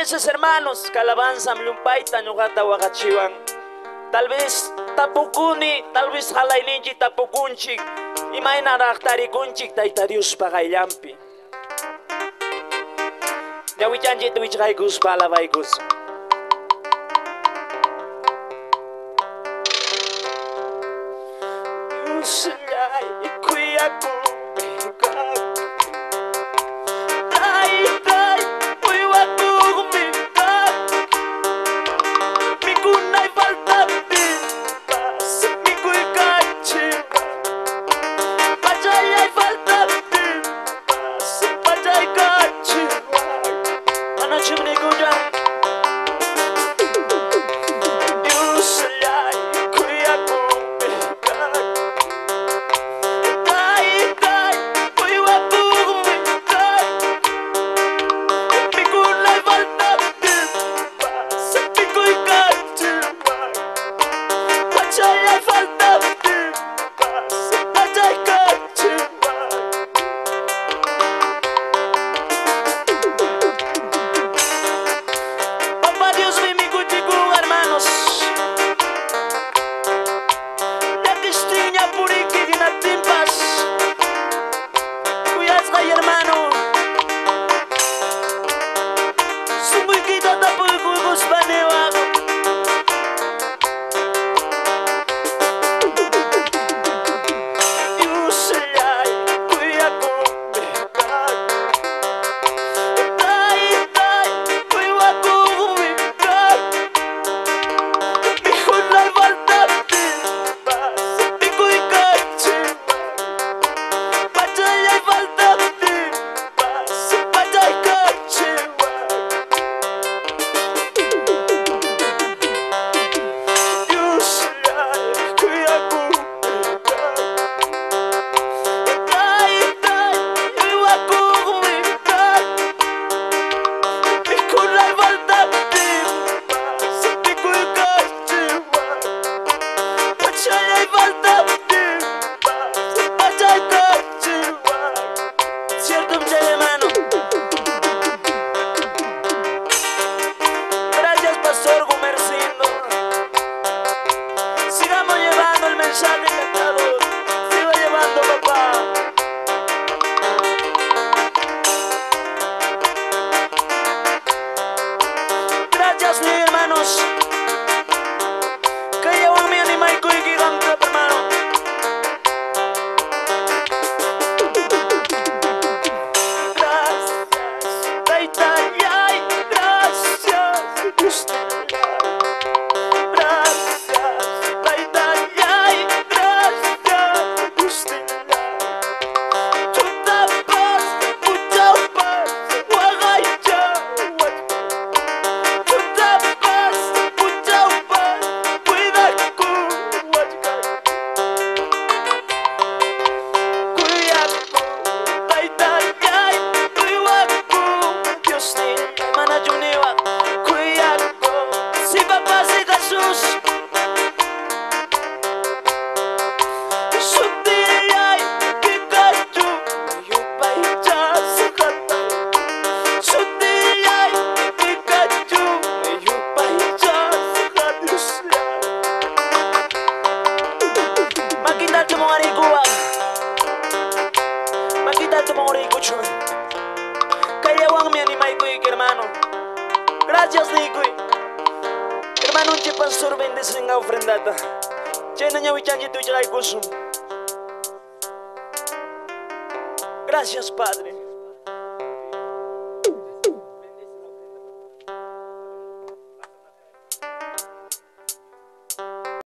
veces, hermanos, calabanza mlumpaita ñogata wagachiwan. Tal vez tapukuni, tal vez halayninchi tapukunchik. Imaynaraq tarikunchik Tayta Dios pagayllampi. Ñawichanchita wichqaykuspa alabaykus. Diosllay kuyakumi kaq. Taytay uywakumi kaq. Mikunay faltapipas mikuykachiwan. Pachayay faltapipas pachaykachiwan. Manachim nikuyan. Diosllay kuyakumi kaq. Taytay uywakumi kaq. Mikunay faltapipas mikuykachiwan. Pachayay faltapipas pachaykachiwan. Papá Dios mi mikutiku, hermanos. La cristiña puriki dinatimpas. Kuyasqay hermano. Sumuykita tapuykuspanewan. Diosllay kuyakumi kaq. Taytay uywakumi kaq. Mikunay faltapipas mikuykachiwan. Pachayay faltapipas pachaykachiwan. Diosllay kuyakumi kaq. Taytay uywakumi kaq. Mikunay faltapipas mikuykachiwan. Pachayay faltapipas pachaykachiwan. Cierto, mi hermano. Gracias, Pastor Gumercindo. Sigamos llevando el mensaje encantador. Sigo llevando, papá. Gracias, mis hermanos. Que llevan mi anima y cuiquigan, hermano. Gracias, Taytay, gracias, Diosllay. Gracias, Taytay, gracias, Diosllay. Chutapas, puchapas, wagaychawas. Chutapas, puchapas, cuidakuwachkay. Kuyaku, Taytay, uywaku, Diosllay, manachuniwan. Kuyaku, si papá, si Jesús. Sutiyay Pikachu, yupaychasqatay. Sutiyay Pikachu, yupaychasqa Diosllay. Makitalchu mongarikuwan. Makitalchu mongarikuchun. Kayawanmi animaykuyki, hermano. Gracias, nikuy. Hermano, unchi pastor bendicinga ofrendata. Chayna ñawichanchita wichqaykusun. Gracias, Padre.